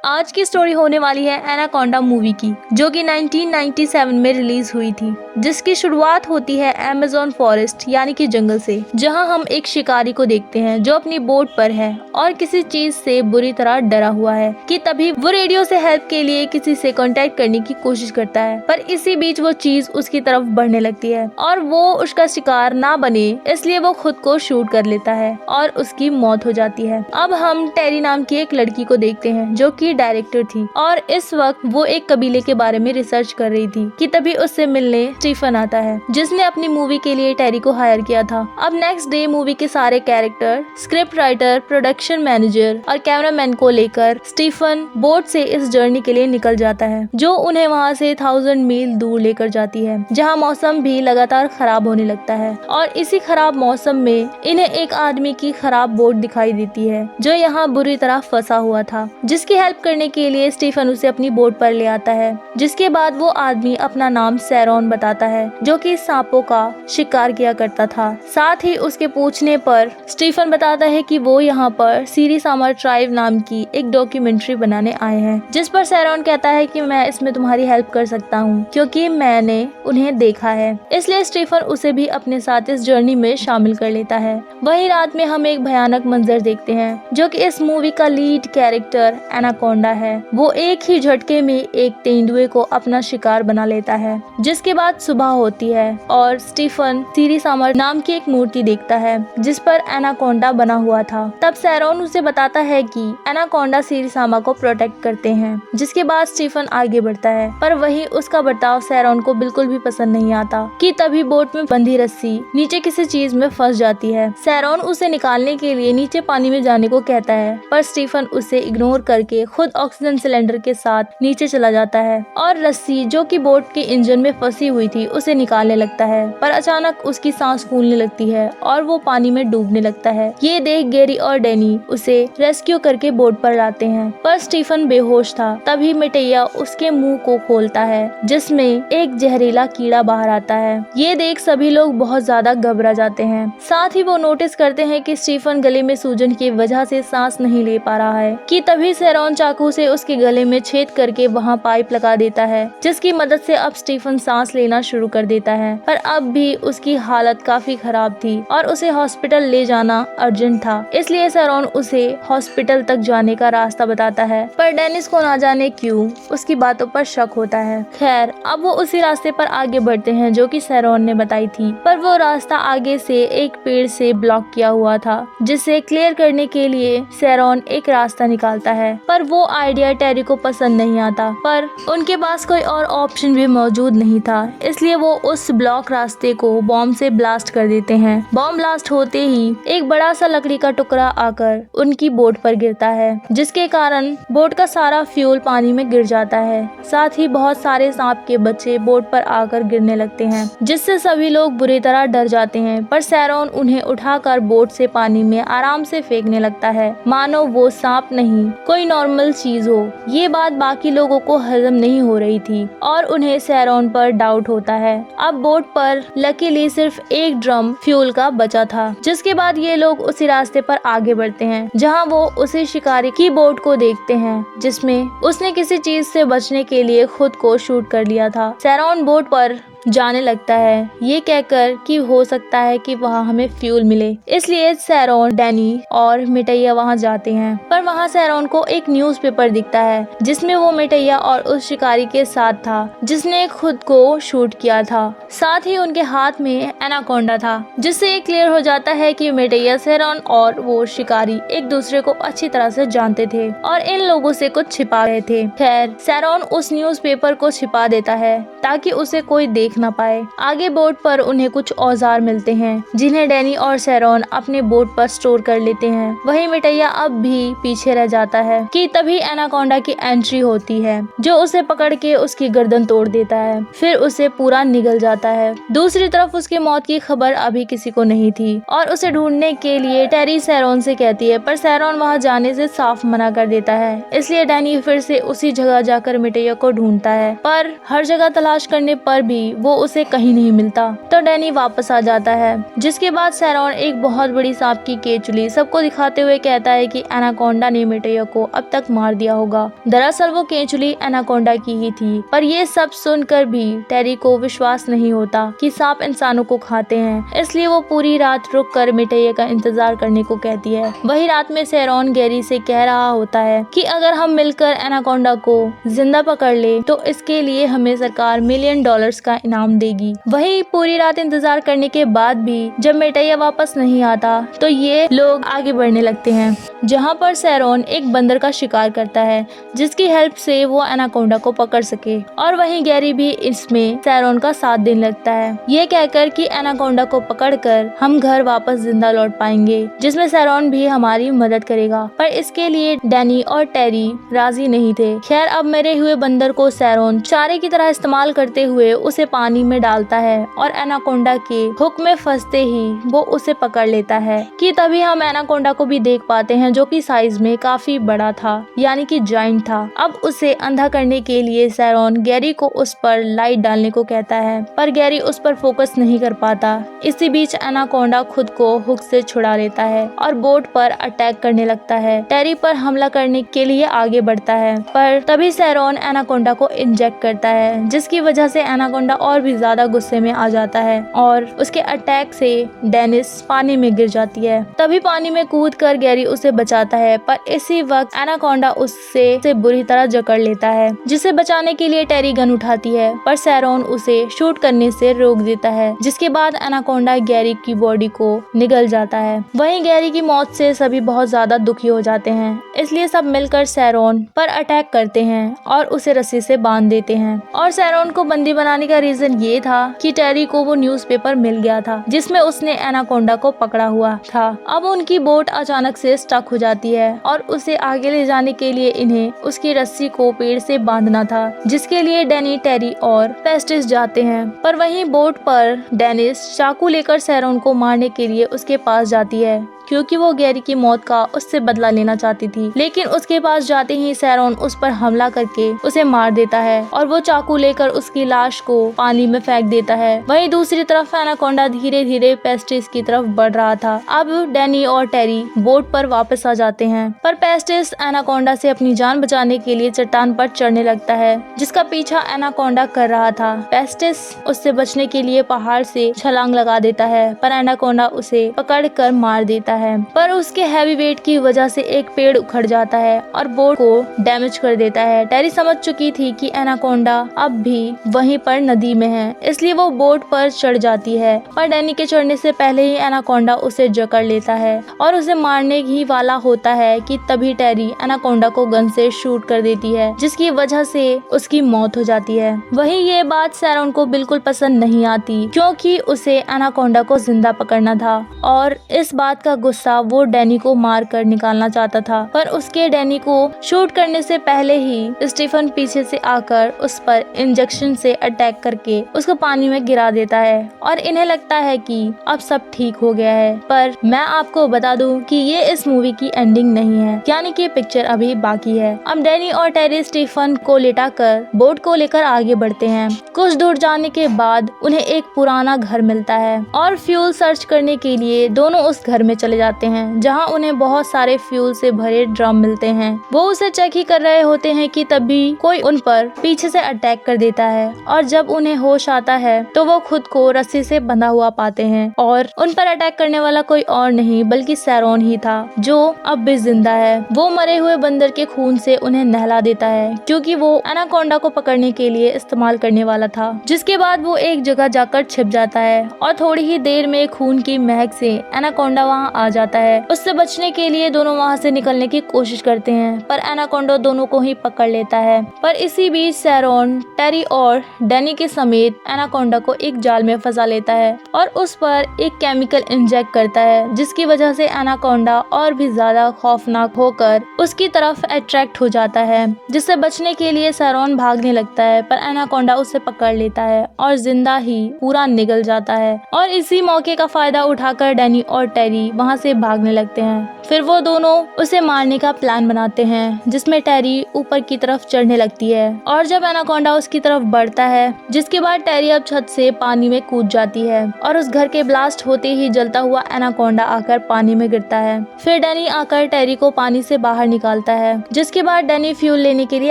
आज की स्टोरी होने वाली है एनाकोंडा मूवी की, जो कि 1997 में रिलीज हुई थी, जिसकी शुरुआत होती है अमेज़न फॉरेस्ट यानी कि जंगल से, जहां हम एक शिकारी को देखते हैं जो अपनी बोट पर है और किसी चीज से बुरी तरह डरा हुआ है कि तभी वो रेडियो से हेल्प के लिए किसी से कांटेक्ट करने की कोशिश करता है। पर इसी बीच वो चीज उसकी तरफ बढ़ने लगती है और वो उसका शिकार ना बने इसलिए वो खुद को शूट कर लेता है और उसकी मौत हो जाती है। अब हम टेरी नाम की एक लड़की को देखते हैं जो कि डायरेक्टर थी और इस वक्त वो एक कबीले के बारे में रिसर्च कर रही थी कि तभी उससे मिलने स्टीफन आता है, जिसने अपनी मूवी के लिए टेरी को हायर किया था। अब नेक्स्ट डे मूवी के सारे character, script writer, production manager और कैमरामैन को लेकर स्टीफन बोट से इस जर्नी के लिए निकल जाता है, जो उन्हें वहाँ से 1000 मील दूर लेकर जाती है, जहाँ मौसम भी लगातार खराब होने लगता है। और इसी खराब मौसम में इन्हें एक आदमी की खराब बोट दिखाई देती है जो यहाँ बुरी तरह फंसा हुआ था, जिसकी हेल्प करने के लिए स्टीफन उसे अपनी बोट पर ले आता है। जिसके बाद वो आदमी अपना नाम सैरोन बताता है, जो कि सांपों का शिकार किया करता था। साथ ही उसके पूछने पर स्टीफन बताता है कि वो यहाँ पर सीरी सामर ट्राइब नाम की एक डॉक्यूमेंट्री बनाने आए हैं, जिस पर सैरोन कहता है कि मैं इसमें तुम्हारी हेल्प कर सकता हूँ क्योंकि मैंने उन्हें देखा है। इसलिए स्टीफन उसे भी अपने साथ इस जर्नी में शामिल कर लेता है। वही रात में हम एक भयानक मंजर देखते हैं, जो कि इस मूवी का लीड कैरेक्टर एनाकोंडा है। वो एक ही झटके में एक तेंदुए को अपना शिकार बना लेता है। जिसके बाद सुबह होती है और स्टीफन सीरी सामर नाम की एक मूर्ति देखता है जिस पर एनाकोंडा बना हुआ था। तब सैरोन उसे बताता है कि एनाकोंडा सीरी सामा को प्रोटेक्ट करते हैं। जिसके बाद स्टीफन आगे बढ़ता है, पर वही उसका बर्ताव सैरोन को बिल्कुल भी पसंद नहीं आता कि तभी बोट में बंधी रस्सी नीचे किसी चीज में फंस जाती है। सैरोन उसे निकालने के लिए नीचे पानी में जाने को कहता है, पर स्टीफन उसे इग्नोर करके खुद ऑक्सीजन सिलेंडर के साथ नीचे चला जाता है और रस्सी जो कि बोट के इंजन में फंसी हुई थी उसे निकालने लगता है। पर अचानक उसकी सांस फूलने लगती है और वो पानी में डूबने लगता है। ये देख गैरी और डैनी उसे रेस्क्यू करके बोट पर लाते हैं, पर स्टीफन बेहोश था। तभी मिटैया उसके मुंह को खोलता है जिसमें एक जहरीला कीड़ा बाहर आता है। ये देख सभी लोग बहुत ज्यादा घबरा जाते हैं। साथ ही वो नोटिस करते हैं कि स्टीफन गले में सूजन की वजह से सांस नहीं ले पा रहा है कि तभी सैरोन चाकू से उसके गले में छेद करके वहाँ पाइप लगा देता है, जिसकी मदद से अब स्टीफन सांस लेना शुरू कर देता है। पर अब भी उसकी हालत काफी खराब थी और उसे हॉस्पिटल ले जाना अर्जेंट था, इसलिए सैरोन उसे हॉस्पिटल तक जाने का रास्ता बताता है। पर डेनिस को ना जाने क्यों उसकी बातों पर शक होता है। खैर अब वो उसी रास्ते पर आगे बढ़ते हैं जो कि सैरोन ने बताई थी, पर वो रास्ता आगे से एक पेड़ से ब्लॉक किया हुआ था, जिसे क्लियर करने के लिए सैरोन एक रास्ता निकालता है। पर वो आइडिया टेरी को पसंद नहीं आता, पर उनके पास कोई और ऑप्शन भी मौजूद नहीं था, इसलिए वो उस ब्लॉक रास्ते को बॉम्ब से ब्लास्ट कर देते हैं। बॉम्ब ब्लास्ट होते ही एक बड़ा सा लकड़ी का टुकड़ा आकर उनकी बोट पर गिरता है, जिसके कारण बोट का सारा फ्यूल पानी में गिर जाता है। साथ ही बहुत सारे सांप के बच्चे बोट पर आकर गिरने लगते हैं, जिससे सभी लोग बुरी तरह डर जाते हैं। पर सैरोन उन्हें उठाकर बोट से पानी में आराम से फेंकने लगता है, मानो वो सांप नहीं कोई नॉर्मल चीज हो। ये बात बाकी लोगों को हजम नहीं हो रही थी और उन्हें सैरोन पर डाउट होता है। अब बोट पर लकीली सिर्फ एक ड्रम फ्यूल का बचा था। जिसके बाद ये लोग उसी रास्ते पर आगे बढ़ते हैं जहां वो उसी शिकारी की बोट को देखते हैं, जिसमें उसने किसी चीज से बचने के लिए खुद को शूट कर लिया था। सैरोन बोट पर जाने लगता है, ये कहकर कि हो सकता है कि वहाँ हमें फ्यूल मिले। इसलिए सैरोन, डैनी और मिटैया वहाँ जाते हैं। पर वहाँ सैरोन को एक न्यूज़पेपर दिखता है जिसमें वो मिटैया और उस शिकारी के साथ था जिसने खुद को शूट किया था। साथ ही उनके हाथ में एनाकोंडा था, जिससे ये क्लियर हो जाता है कि मिटैया, सैरोन और वो शिकारी एक दूसरे को अच्छी तरह से जानते थे और इन लोगों से कुछ छिपा रहे थे। खैर सैरोन उस न्यूज़पेपर को छिपा देता है ताकि उसे कोई देख ना पाए। आगे बोट पर उन्हें कुछ औजार मिलते हैं जिन्हें डैनी और सैरोन अपने बोट पर स्टोर कर लेते हैं। वही मिटैया अब भी पीछे रह जाता है कि तभी एनाकोंडा की एंट्री होती है, जो उसे पकड़ के उसकी गर्दन तोड़ देता है, फिर उसे पूरा निगल जाता है। दूसरी तरफ उसकी मौत की खबर अभी किसी को नहीं थी और उसे ढूंढने के लिए टेरी सैरोन से कहती है, पर सैरोन वहाँ जाने से साफ मना कर देता है। इसलिए डैनी फिर से उसी जगह जाकर मिटैया को ढूंढता है, पर हर जगह तलाश करने पर भी वो उसे कहीं नहीं मिलता। तो डैनी वापस आ जाता है, जिसके बाद सैरॉन एक बहुत बड़ी सांप की केचुली सबको दिखाते हुए कहता है कि एनाकोंडा ने मिटेया को अब तक मार दिया होगा। दरअसल वो केचुली एनाकोंडा की ही थी। पर ये सब सुनकर भी टेरी को विश्वास नहीं होता कि सांप इंसानों को खाते हैं, इसलिए वो पूरी रात रुक कर मिटेया का इंतजार करने को कहती है। वही रात में सैरॉन गैरी से कह रहा होता है कि अगर हम मिलकर एनाकोंडा को जिंदा पकड़ ले तो इसके लिए हमें सरकार $1 मिलियन का इनाम देगी। वही पूरी रात इंतजार करने के बाद भी जब मिटेया वापस नहीं आता तो ये लोग आगे बढ़ने लगते हैं, जहाँ पर सैरॉन एक बंदर का शिकार करता है जिसकी हेल्प से वो एनाकोंडा को पकड़ सके। और वहीं गैरी भी इसमें सैरॉन का साथ देने लगता है, ये कहकर कि एनाकोंडा को पकड़कर हम घर वापस जिंदा लौट पाएंगे, जिसमें सैरॉन भी हमारी मदद करेगा। पर इसके लिए डैनी और टेरी राजी नहीं थे। खैर, अब मरे हुए बंदर को सैरॉन चारे की तरह इस्तेमाल करते हुए उसे पानी में डालता है और एनाकोंडा के हुक में फंसते ही वो उसे पकड़ लेता है। कि तभी हम एनाकोंडा को भी देख पाते हैं, जो कि साइज में काफी बड़ा था, यानी कि जायंट था। अब उसे अंधा करने के लिए सैरॉन गैरी को उस पर लाइट डालने को कहता है, पर गैरी उस पर फोकस नहीं कर पाता। इसी बीच एनाकोंडा खुद को हुक से छुड़ा लेता है और बोट पर अटैक करने लगता है। टेरी पर हमला करने के लिए आगे बढ़ता है, पर तभी सैरॉन एनाकोंडा को इंजेक्ट करता है, जिसकी वजह से एनाकोंडा और भी ज्यादा गुस्से में आ जाता है और उसके अटैक से डेनिस पानी में गिर जाती है। तभी पानी में कूदकर गैरी उसे बचाता है, पर इसी वक्त एनाकोंडा उससे बुरी तरह जकड़ लेता है, जिसे बचाने के लिए टेरी गन उठाती है, पर सैरॉन उसे शूट करने से रोक देता है, जिसके बाद एनाकोंडा गैरी की बॉडी को निगल जाता है। वहीं गैरी की मौत से सभी बहुत ज्यादा दुखी हो जाते हैं, इसलिए सब मिलकर सैरॉन पर अटैक करते हैं और उसे रस्सी से बांध देते हैं। और सैरॉन को बंदी बनाने का रीजन ये था कि टेरी को वो न्यूज़पेपर मिल गया था जिसमें उसने एनाकोंडा को पकड़ा हुआ था। अब उनकी बोट अचानक से स्टक हो जाती है और उसे आगे ले जाने के लिए इन्हें उसकी रस्सी को पेड़ से बांधना था, जिसके लिए डैनी, टेरी और फेस्टिस जाते हैं। पर वहीं बोट पर डेनिस चाकू लेकर सैरॉन को मारने के लिए उसके पास जाती है, क्योंकि वो गैरी की मौत का उससे बदला लेना चाहती थी। लेकिन उसके पास जाते ही सैरॉन उस पर हमला करके उसे मार देता है और वो चाकू लेकर उसकी लाश को पानी में फेंक देता है। वहीं दूसरी तरफ एनाकोंडा धीरे धीरे पेस्टिस की तरफ बढ़ रहा था। अब डैनी और टेरी बोट पर वापस आ जाते हैं, पर पेस्टिस एनाकोंडा से अपनी जान बचाने के लिए चट्टान पर चढ़ने लगता है, जिसका पीछा एनाकोंडा कर रहा था। पेस्टिस उससे बचने के लिए पहाड़ से छलांग लगा देता है, पर एनाकोंडा उसे पकड़ कर मार देता है। पर उसके हैवी वेट की वजह से एक पेड़ उखड़ जाता है और बोट को डैमेज कर देता है। टेरी समझ चुकी थी कि एनाकोंडा अब भी वहीं पर नदी में है, इसलिए वो बोट पर चढ़ जाती है। पर डैनी के चढ़ने से पहले ही एनाकोंडा उसे जकड़ लेता है और उसे मारने ही वाला होता है कि तभी टेरी एनाकोंडा को गन से शूट कर देती है, जिसकी वजह से उसकी मौत हो जाती है। वहीं ये बात सैरॉन को बिल्कुल पसंद नहीं आती, क्योंकि उसे एनाकोंडा को जिंदा पकड़ना था और इस बात का गुस्सा वो डैनी को मार कर निकालना चाहता था। पर उसके डैनी को शूट करने से पहले ही स्टीफन पीछे से आकर उस पर इंजेक्शन से अटैक करके उसको पानी में गिरा देता है और इन्हें लगता है कि अब सब ठीक हो गया है। पर मैं आपको बता दूं कि ये इस मूवी की एंडिंग नहीं है, यानी कि पिक्चर अभी बाकी है। अब डैनी और टेरी स्टीफन को लिटाकर बोट को लेकर आगे बढ़ते हैं। कुछ दूर जाने के बाद उन्हें एक पुराना घर मिलता है और फ्यूल सर्च करने के लिए दोनों उस घर में चले जाते हैं, जहां उन्हें बहुत सारे फ्यूल से भरे ड्रम मिलते हैं। वो उसे चेक ही कर रहे होते हैं कि तभी कोई उन पर पीछे से अटैक कर देता है और जब उन्हें होश आता है तो वो खुद को रस्सी से बंधा हुआ पाते हैं और उन पर अटैक करने वाला कोई और नहीं बल्कि सैरॉन ही था, जो अब भी जिंदा है। वो मरे हुए बंदर के खून से उन्हें नहला देता है, क्योंकि वो एनाकोंडा को पकड़ने के लिए इस्तेमाल करने वाला था। जिसके बाद वो एक जगह जाकर छिप जाता है और थोड़ी ही देर में खून की महक से एनाकोंडा वहाँ आ जाता है। उससे बचने के लिए दोनों वहाँ से निकलने की कोशिश करते हैं, पर एनाकोंडा दोनों को ही पकड़ लेता है। पर इसी बीच सैरॉन, टेरी और डैनी के समेत एनाकोंडा को एक जाल में फंसा लेता है और उस पर एक केमिकल इंजेक्ट करता है, जिसकी वजह से एनाकोंडा और भी ज्यादा खौफनाक होकर उसकी तरफ अट्रैक्ट हो जाता है। जिससे बचने के लिए सैरॉन भागने लगता है, पर एनाकोंडा उसे पकड़ लेता है और जिंदा ही पूरा निगल जाता है। और इसी मौके का फायदा उठाकर डैनी और टेरी वहाँ वहाँ से भागने लगते हैं। फिर वो दोनों उसे मारने का प्लान बनाते हैं, जिसमें टेरी ऊपर की तरफ चढ़ने लगती है और जब एनाकोंडा उसकी तरफ बढ़ता है, जिसके बाद टेरी अब छत से पानी में कूद जाती है और उस घर के ब्लास्ट होते ही जलता हुआ एनाकोंडा आकर पानी में गिरता है। फिर डैनी आकर टेरी को पानी से बाहर निकालता है, जिसके बाद डैनी फ्यूल लेने के लिए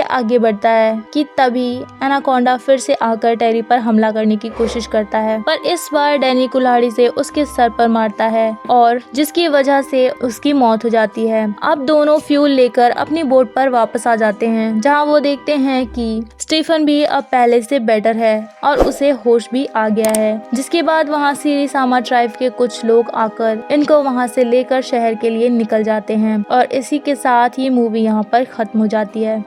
आगे बढ़ता है कि तभी एनाकोंडा फिर से आकर टेरी पर हमला करने की कोशिश करता है, पर इस बार डैनी कुल्हाड़ी से उसके सर पर मारता है और जिसकी वजह से उसकी मौत हो जाती है। अब दोनों फ्यूल लेकर अपनी बोट पर वापस आ जाते हैं, जहां वो देखते हैं कि स्टीफन भी अब पहले से बेटर है और उसे होश भी आ गया है। जिसके बाद वहां सीरीसामा ट्राइब के कुछ लोग आकर इनको वहां से लेकर शहर के लिए निकल जाते हैं और इसी के साथ ये मूवी यहाँ पर खत्म हो जाती है।